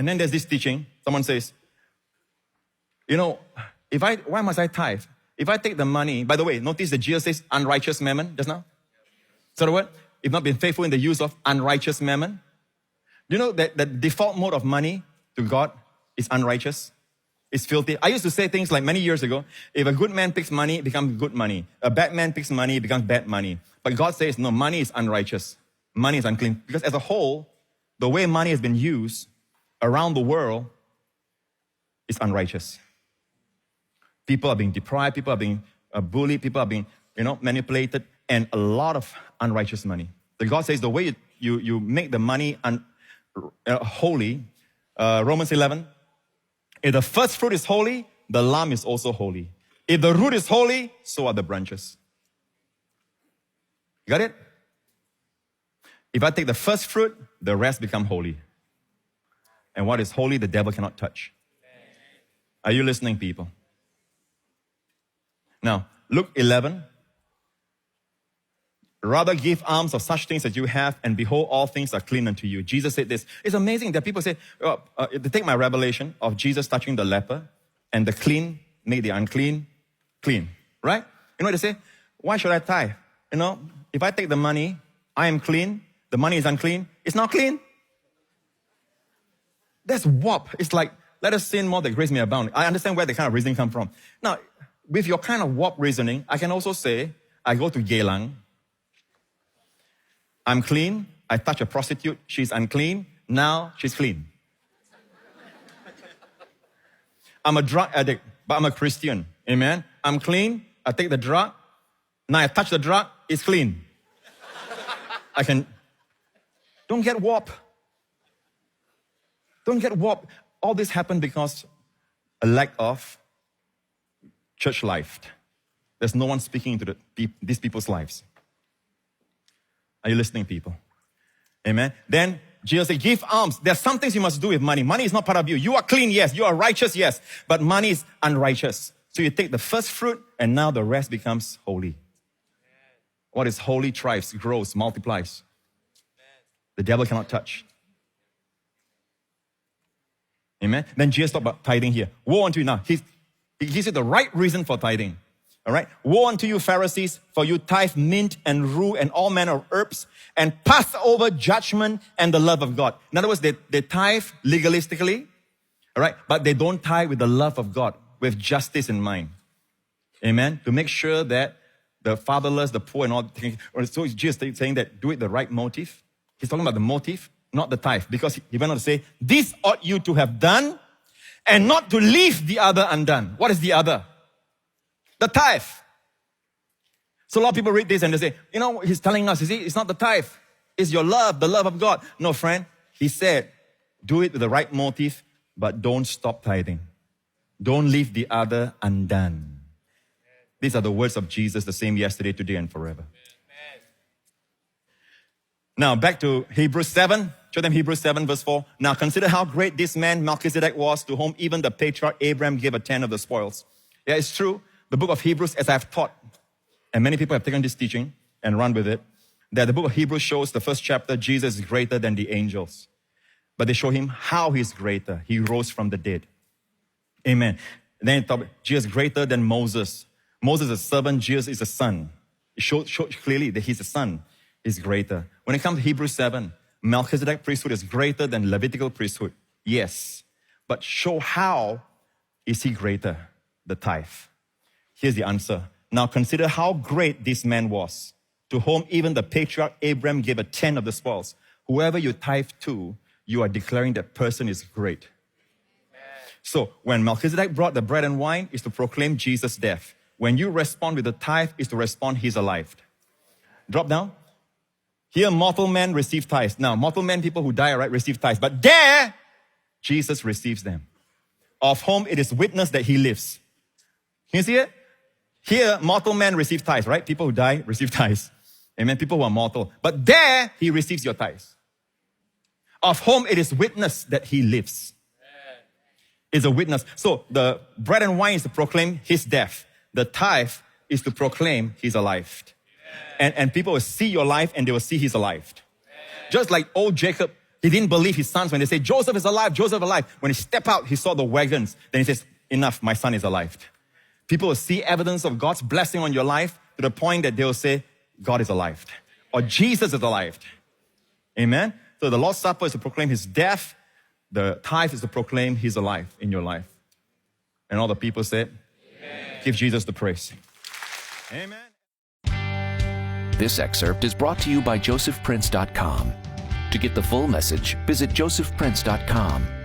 And then there's this teaching. Someone says, why must I tithe? If I take the money, by the way, notice that Jesus says unrighteous mammon just now. So the word, if not been faithful in the use of unrighteous mammon. Do you know that the default mode of money to God is unrighteous? It's filthy. I used to say things like many years ago, if a good man picks money, it becomes good money. A bad man picks money, it becomes bad money. But God says, no, money is unrighteous. Money is unclean. Because as a whole, the way money has been used around the world is unrighteous. People are being deprived, people are being bullied, people are being, manipulated, and a lot of unrighteous money. So God says the way you make the money holy, Romans 11, if the first fruit is holy, the lamb is also holy. If the root is holy, so are the branches. Got it? If I take the first fruit, the rest become holy. And what is holy, the devil cannot touch. Are you listening, people? Now, Luke 11. Rather give alms of such things as you have, and behold, all things are clean unto you. Jesus said this. It's amazing that people say, they take my revelation of Jesus touching the leper, and the clean make the unclean clean. Right? You know what they say? Why should I tithe? If I take the money, I am clean, the money is unclean, it's not clean. That's warp. It's like, let us sin more that grace may abound. I understand where the kind of reasoning come from. Now, with your kind of warp reasoning, I can also say, I go to Geylang, I'm clean, I touch a prostitute, she's unclean, now she's clean. I'm a drug addict, but I'm a Christian. Amen? I'm clean, I take the drug, now I touch the drug, it's clean. Don't get warped. Don't get warped. All this happened because a lack of church life. There's no one speaking into these people's lives. Are you listening, people? Amen. Then Jesus said, give alms. There are some things you must do with money. Money is not part of you. You are clean, yes. You are righteous, yes. But money is unrighteous. So you take the first fruit and now the rest becomes holy. What is holy thrives, grows, multiplies. The devil cannot touch. Amen. Then Jesus talked about tithing here. Woe unto you now. He gives you the right reason for tithing. All right. Woe unto you, Pharisees, for you tithe mint and rue and all manner of herbs and pass over judgment and the love of God. In other words, they tithe legalistically, all right, but they don't tithe with the love of God, with justice in mind. Amen. To make sure that the fatherless, the poor, and all. So Jesus is saying that do it the right motive. He's talking about the motive, not the tithe, because he went on to say, this ought you to have done and not to leave the other undone. What is the other? The tithe. So a lot of people read this and they say, he's telling us, it's not the tithe. It's your love, the love of God. No, friend. He said, do it with the right motive, but don't stop tithing. Don't leave the other undone. These are the words of Jesus, the same yesterday, today, and forever. Now, back to Hebrews 7. Show them Hebrews 7 verse 4. Now, consider how great this man Melchizedek was, to whom even the patriarch Abraham gave a tenth of the spoils. Yeah, it's true. The book of Hebrews, as I've taught, and many people have taken this teaching and run with it, that the book of Hebrews shows the first chapter, Jesus is greater than the angels. But they show him how he's greater. He rose from the dead. Amen. And then Jesus is greater than Moses. Moses is a servant, Jesus is a son. It showed clearly that he's a son. Is greater. When it comes to Hebrews 7, Melchizedek priesthood is greater than Levitical priesthood. Yes. But show how is he greater? The tithe. Here's the answer. Now consider how great this man was, to whom even the patriarch Abraham gave a tenth of the spoils. Whoever you tithe to, you are declaring that person is great. So when Melchizedek brought the bread and wine, is to proclaim Jesus' death. When you respond with the tithe, is to respond he's alive. Drop down. Here, mortal men receive tithes. Now, mortal men, people who die, right, receive tithes. But there, Jesus receives them, of whom it is witnessed that he lives. Can you see it? Here, mortal men receive tithes, right? People who die receive tithes. Amen. People who are mortal. But there, he receives your tithes. Of whom it is witnessed that he lives. Is a witness. So the bread and wine is to proclaim his death. The tithe is to proclaim he's alive. And people will see your life and they will see he's alive. Just like old Jacob He didn't believe his sons when they say, Joseph is alive, Joseph is alive. When he stepped out, he saw the wagons. Then he says, enough, my son is alive. People will see evidence of God's blessing on your life to the point that they will say, God is alive. Or Jesus is alive. Amen? So the Lord's Supper is to proclaim his death. The tithe is to proclaim he's alive in your life. And all the people said, amen. Give Jesus the praise. Amen. This excerpt is brought to you by josephprince.com. To get the full message, visit josephprince.com.